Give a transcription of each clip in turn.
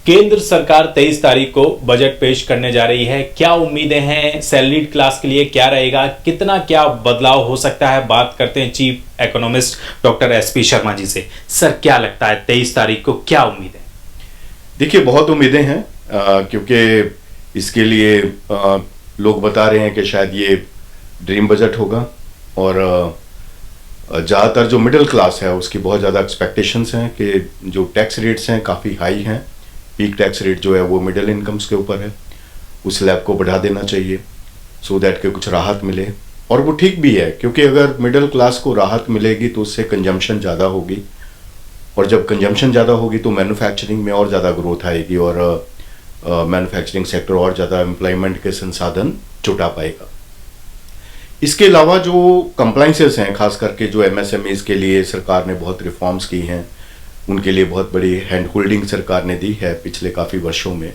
केंद्र सरकार 23 तारीख को बजट पेश करने जा रही है। क्या उम्मीदें हैं सैलरीड क्लास के लिए, क्या रहेगा, कितना क्या बदलाव हो सकता है? बात करते हैं chief economist doctor SP Sharma ji से। सर, क्या लगता है 23 तारीख को क्या उम्मीद है? देखिए, बहुत उम्मीदें हैं क्योंकि इसके लिए लोग बता रहे हैं कि शायद ये ड्रीम बजट होगा और ज़्यादातर जो मिडिल क्लास है उसकी बहुत ज़्यादा एक्सपेक्टेशंस हैं कि जो टैक्स रेट्स हैं काफ़ी हाई हैं। पीक टैक्स रेट जो है वो मिडिल इनकम्स के ऊपर है, उस स्लैब को बढ़ा देना चाहिए सो दैट के कुछ राहत मिले। और वो ठीक भी है क्योंकि अगर मिडिल क्लास को राहत मिलेगी तो उससे कंजम्पशन ज़्यादा होगी और जब कंजम्पशन ज़्यादा होगी तो मैन्युफैक्चरिंग में और ज़्यादा ग्रोथ आएगी और मैन्युफैक्चरिंग सेक्टर और ज़्यादा एम्प्लॉयमेंट के संसाधन जुटा पाएगा। इसके अलावा जो कंप्लाइंसेस हैं, खास करके जो एमएसएमईज के लिए सरकार ने बहुत रिफॉर्म्स की हैं, उनके लिए बहुत बड़ी हैंड होल्डिंग सरकार ने दी है पिछले काफ़ी वर्षों में।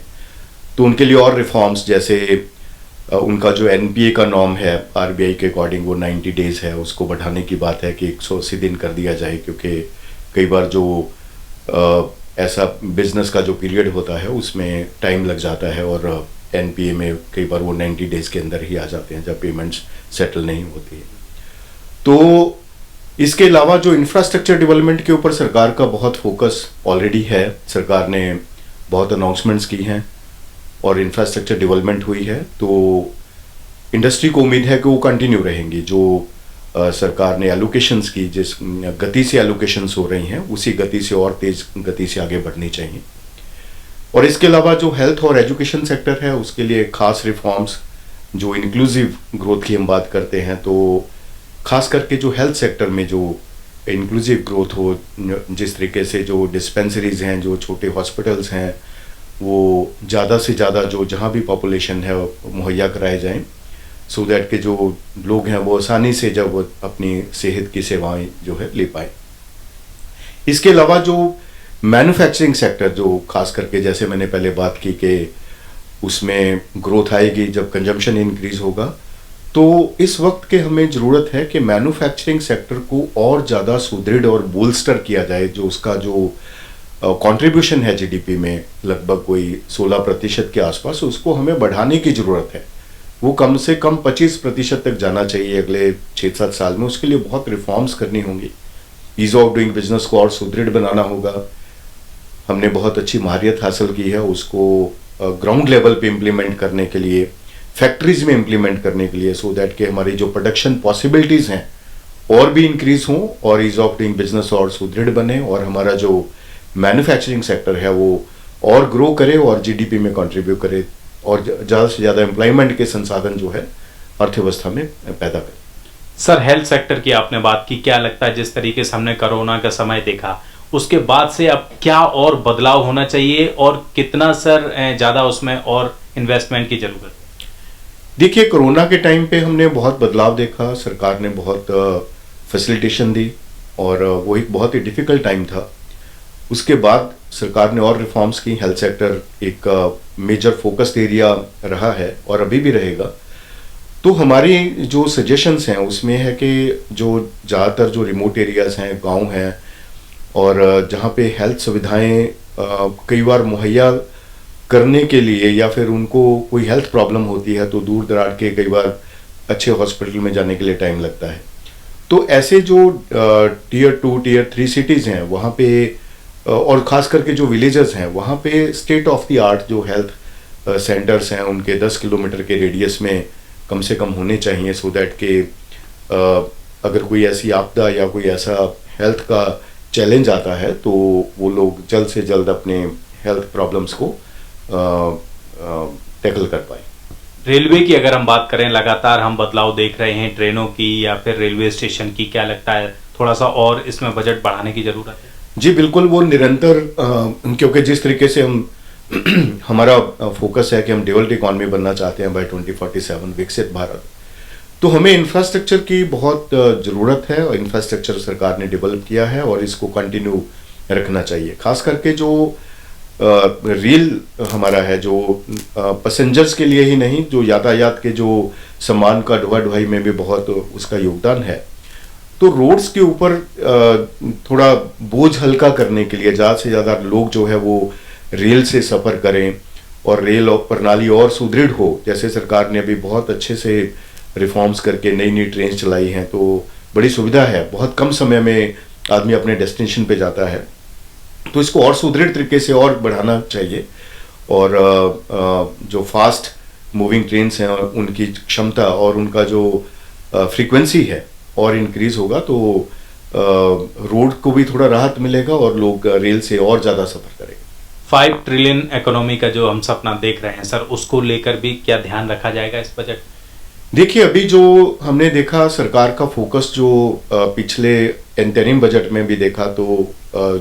तो उनके लिए और रिफॉर्म्स, जैसे उनका जो एनपीए का नॉर्म है आरबीआई के अकॉर्डिंग वो 90 डेज है, उसको बढ़ाने की बात है कि 180 दिन कर दिया जाए क्योंकि कई बार जो ऐसा बिजनेस का जो पीरियड होता है उसमें टाइम लग जाता है और एनपीए में कई बार वो 90 डेज के अंदर ही आ जाते हैं जब पेमेंट्स सेटल नहीं होती है। तो इसके अलावा जो इंफ्रास्ट्रक्चर डेवलपमेंट के ऊपर सरकार का बहुत फोकस ऑलरेडी है, सरकार ने बहुत अनाउंसमेंट्स की हैं और इंफ्रास्ट्रक्चर डेवलपमेंट हुई है, तो इंडस्ट्री को उम्मीद है कि वो कंटिन्यू रहेंगी। जो सरकार ने एलोकेशंस की, जिस गति से एलोकेशंस हो रही हैं उसी गति से और तेज गति से आगे बढ़नी चाहिए। और इसके अलावा जो हेल्थ और एजुकेशन सेक्टर है उसके लिए खास रिफॉर्म्स, जो इंक्लूसिव ग्रोथ की हम बात करते हैं, तो खास करके जो हेल्थ सेक्टर में जो इंक्लूसिव ग्रोथ हो, जिस तरीके से जो डिस्पेंसरीज हैं, जो छोटे हॉस्पिटल्स हैं, वो ज़्यादा से ज़्यादा जो जहाँ भी पॉपुलेशन है मुहैया कराए जाएं सो दैट के जो लोग हैं वो आसानी से जब वो अपनी सेहत की सेवाएं जो है ले पाए। इसके अलावा जो मैन्युफैक्चरिंग सेक्टर, जो खास करके जैसे मैंने पहले बात की कि उसमें ग्रोथ आएगी जब कंजम्पशन इंक्रीज होगा, तो इस वक्त के हमें ज़रूरत है कि मैन्युफैक्चरिंग सेक्टर को और ज़्यादा सुदृढ़ और बोल्स्टर किया जाए। जो उसका जो कंट्रीब्यूशन है जीडीपी में लगभग कोई 16% के आसपास, उसको हमें बढ़ाने की ज़रूरत है। वो कम से कम 25% तक जाना चाहिए अगले 6-7 साल में। उसके लिए बहुत रिफॉर्म्स करनी होंगी। ईज ऑफ डूइंग बिजनेस को और सुदृढ़ बनाना होगा। हमने बहुत अच्छी महारत हासिल की है, उसको ग्राउंड लेवल पे इम्प्लीमेंट करने के लिए, फैक्ट्रीज में इम्प्लीमेंट करने के लिए, सो दैट के हमारी जो प्रोडक्शन पॉसिबिलिटीज़ हैं और भी इंक्रीज हों और ईज ऑफ डूइंग बिजनेस और सुदृढ़ बने और हमारा जो मैन्युफैक्चरिंग सेक्टर है वो और ग्रो करे और जीडीपी में कंट्रीब्यूट करे और ज़्यादा से ज़्यादा एम्प्लॉयमेंट के संसाधन जो है अर्थव्यवस्था में पैदा करे। सर, हेल्थ सेक्टर की आपने बात की, क्या लगता है जिस तरीके से हमने कोरोना का समय देखा उसके बाद से अब क्या और बदलाव होना चाहिए और कितना सर ज़्यादा उसमें और इन्वेस्टमेंट की जरूरत है? देखिए, कोरोना के टाइम पे हमने बहुत बदलाव देखा, सरकार ने बहुत फैसिलिटेशन दी और वो एक बहुत ही डिफ़िकल्ट टाइम था। उसके बाद सरकार ने और रिफॉर्म्स की। हेल्थ सेक्टर एक मेजर फोकस्ड एरिया रहा है और अभी भी रहेगा। तो हमारी जो सजेशंस हैं उसमें है कि जो ज़्यादातर जो रिमोट एरियाज़ हैं, गांव हैं और जहाँ पे हेल्थ सुविधाएं कई बार मुहैया करने के लिए या फिर उनको कोई हेल्थ प्रॉब्लम होती है तो दूर दराज के कई बार अच्छे हॉस्पिटल में जाने के लिए टाइम लगता है। तो ऐसे जो टीयर 2, टीयर 3 सिटीज़ हैं वहाँ पे और ख़ास करके जो विलेजेस हैं वहाँ पे स्टेट ऑफ द आर्ट जो हेल्थ सेंटर्स हैं उनके 10 किलोमीटर के रेडियस में कम से कम होने चाहिए सो दैट के अगर कोई ऐसी आपदा या कोई ऐसा हेल्थ का चैलेंज आता है तो वो लोग जल्द से जल्द अपने हेल्थ प्रॉब्लम्स को टैकल कर पाए। रेलवे की अगर हम बात करें, लगातार हम बदलाव देख रहे हैं ट्रेनों की या फिर रेलवे स्टेशन की, क्या लगता है थोड़ा सा और इसमें बजट बढ़ाने की जरूरत है? जी बिल्कुल, वो निरंतर क्योंकि जिस तरीके से हम हमारा फोकस है कि हम डेवलप्ड इकॉनमी बनना चाहते हैं बाय 2047, विकसित भारत, तो हमें इंफ्रास्ट्रक्चर की बहुत ज़रूरत है और इंफ्रास्ट्रक्चर सरकार ने डेवलप किया है और इसको कंटिन्यू रखना चाहिए। खास करके जो रेल हमारा है, जो पैसेंजर्स के लिए ही नहीं, जो यातायात के जो सामान का ढुआ ढुआई में भी बहुत उसका योगदान है। तो रोड्स के ऊपर थोड़ा बोझ हल्का करने के लिए ज़्यादा से ज़्यादा लोग जो है वो रेल से सफ़र करें और रेल प्रणाली और सुदृढ़ हो। जैसे सरकार ने अभी बहुत अच्छे से रिफॉर्म्स करके नई नई ट्रेन चलाई हैं, तो बड़ी सुविधा है, बहुत कम समय में आदमी अपने डेस्टिनेशन पे जाता है। तो इसको और सुदृढ़ तरीके से और बढ़ाना चाहिए, और जो फास्ट मूविंग ट्रेन्स हैं उनकी क्षमता और उनका जो फ्रीक्वेंसी है और इंक्रीज होगा, तो रोड को भी थोड़ा राहत मिलेगा और लोग रेल से और ज़्यादा सफ़र करेंगे। 5 ट्रिलियन इकोनॉमी का जो हम सपना देख रहे हैं सर, उसको लेकर भी क्या ध्यान रखा जाएगा इस बजट? देखिए, अभी जो हमने देखा सरकार का फोकस जो पिछले इंटरिम बजट में भी देखा, तो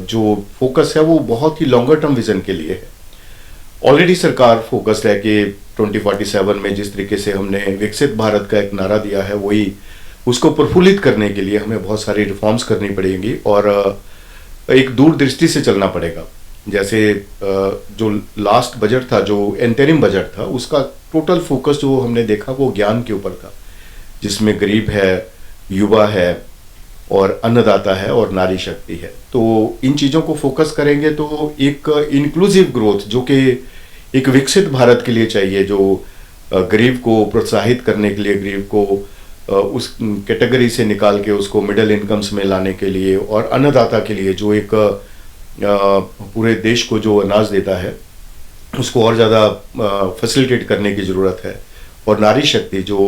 जो फोकस है वो बहुत ही लॉन्गर टर्म विजन के लिए है। ऑलरेडी सरकार फोकस्ड है कि 2047 में जिस तरीके से हमने विकसित भारत का एक नारा दिया है, वही उसको प्रफुल्लित करने के लिए हमें बहुत सारी रिफॉर्म्स करनी पड़ेंगी और एक दूरदृष्टि से चलना पड़ेगा। जैसे जो लास्ट बजट था, जो इंटरिम बजट था, उसका टोटल फोकस जो हमने देखा वो ज्ञान के ऊपर था, जिसमें गरीब है, युवा है और अन्नदाता है और नारी शक्ति है। तो इन चीज़ों को फोकस करेंगे तो एक इंक्लूसिव ग्रोथ जो कि एक विकसित भारत के लिए चाहिए, जो गरीब को प्रोत्साहित करने के लिए, गरीब को उस कैटेगरी से निकाल के उसको मिडिल इनकम्स में लाने के लिए, और अन्नदाता के लिए जो एक पूरे देश को जो अनाज देता है उसको और ज़्यादा फैसिलिटेट करने की ज़रूरत है। और नारी शक्ति जो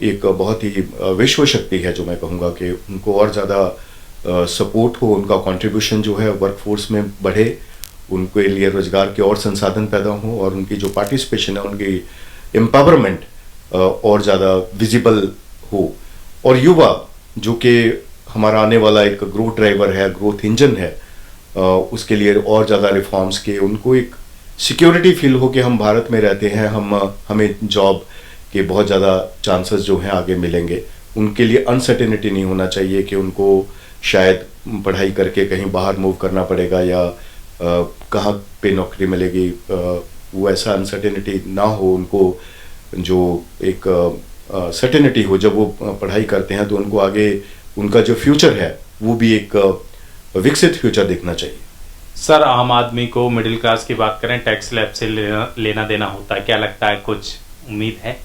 एक बहुत ही विश्व शक्ति है, जो मैं कहूँगा कि उनको और ज़्यादा सपोर्ट हो, उनका कंट्रीब्यूशन जो है वर्कफोर्स में बढ़े, उनके लिए रोजगार के और संसाधन पैदा हों और उनकी जो पार्टिसिपेशन है, उनकी एम्पावरमेंट और ज़्यादा विजिबल हो। और युवा जो कि हमारा आने वाला एक ग्रोथ ड्राइवर है, ग्रोथ इंजन है, उसके लिए और ज़्यादा रिफॉर्म्स के, उनको एक सिक्योरिटी फील हो कि हम भारत में रहते हैं, हमें जॉब के बहुत ज़्यादा चांसेस जो हैं आगे मिलेंगे। उनके लिए अनसर्टेनिटी नहीं होना चाहिए कि उनको शायद पढ़ाई करके कहीं बाहर मूव करना पड़ेगा या कहाँ पे नौकरी मिलेगी, वो ऐसा अनसर्टेनिटी ना हो। उनको जो एक सर्टेनिटी हो, जब वो पढ़ाई करते हैं तो उनको आगे उनका जो फ्यूचर है वो भी एक विकसित फ्यूचर देखना चाहिए। सर, आम आदमी को मिडिल क्लास की बात करें, टैक्स स्लैब से लेना देना होता है, क्या लगता है, कुछ उम्मीद है?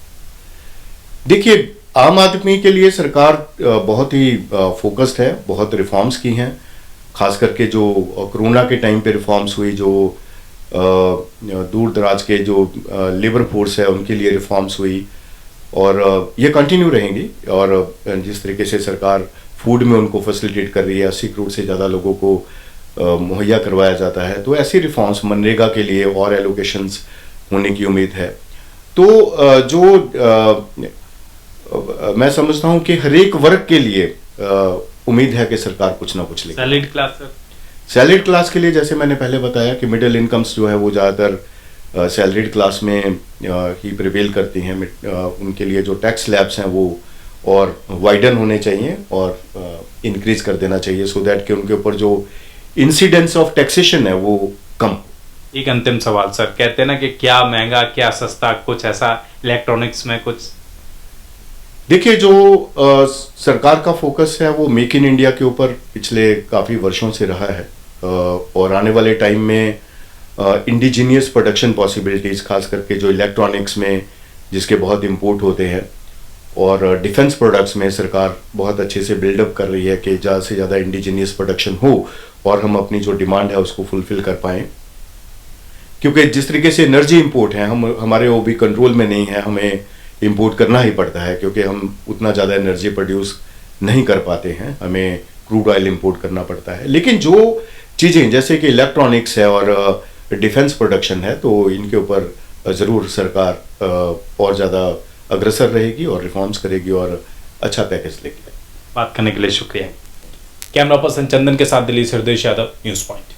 देखिए, आम आदमी के लिए सरकार बहुत ही फोकस्ड है, बहुत रिफॉर्म्स की हैं, खास करके जो कोरोना के टाइम पे रिफॉर्म्स हुई, जो दूर दराज के जो लेबर फोर्स है उनके लिए रिफॉर्म्स हुई, और ये कंटिन्यू रहेंगी। और जिस तरीके से सरकार फूड में उनको फैसिलिटेट कर रही है, 80 करोड़ से ज़्यादा लोगों को मुहैया करवाया जाता है, तो ऐसी रिफॉर्म्स, मनरेगा के लिए और एलोकेशंस होने की उम्मीद है। तो मैं समझता हूँ कि हर एक वर्ग के लिए उम्मीद है कि सरकार कुछ ना कुछ लेगी। Salaried class sir? Salaried class के लिए जैसे मैंने पहले बताया कि मिडिल इनकम्स जो है वो ज़्यादातर सैलरीड क्लास में ही प्रिवेल करती हैं। उनके लिए जो टैक्स स्लैब्स हैं वो और वाइडन होने चाहिए और इंक्रीज कर देना चाहिए, सो दैट कि उनके ऊपर जो इंसिडेंस ऑफ टैक्सेशन है वो कम। एक अंतिम सवाल सर, कहते हैं ना कि क्या महंगा क्या सस्ता, कुछ ऐसा इलेक्ट्रॉनिक्स में कुछ? देखिए, जो सरकार का फोकस है वो मेक इन इंडिया के ऊपर पिछले काफ़ी वर्षों से रहा है, और आने वाले टाइम में इंडिजीनियस प्रोडक्शन पॉसिबिलिटीज़, खास करके जो इलेक्ट्रॉनिक्स में जिसके बहुत इंपोर्ट होते हैं, और डिफेंस प्रोडक्ट्स में सरकार बहुत अच्छे से बिल्डअप कर रही है कि ज़्यादा से ज़्यादा इंडिजीनियस प्रोडक्शन हो और हम अपनी जो डिमांड है उसको फुलफिल कर पाएँ। क्योंकि जिस तरीके से एनर्जी इंपोर्ट है, हमारे वो भी कंट्रोल में नहीं है, हमें इंपोर्ट करना ही पड़ता है, क्योंकि हम उतना ज़्यादा एनर्जी प्रोड्यूस नहीं कर पाते हैं, हमें क्रूड ऑयल इंपोर्ट करना पड़ता है। लेकिन जो चीज़ें जैसे कि इलेक्ट्रॉनिक्स है और डिफेंस प्रोडक्शन है, तो इनके ऊपर ज़रूर सरकार और ज़्यादा अग्रसर रहेगी और रिफॉर्म्स करेगी और अच्छा पैकेज लेगी। बात करने के लिए शुक्रिया। कैमरा पर्सन चंदन के साथ दिल्ली से हृदय यादव, न्यूज़ पॉइंट।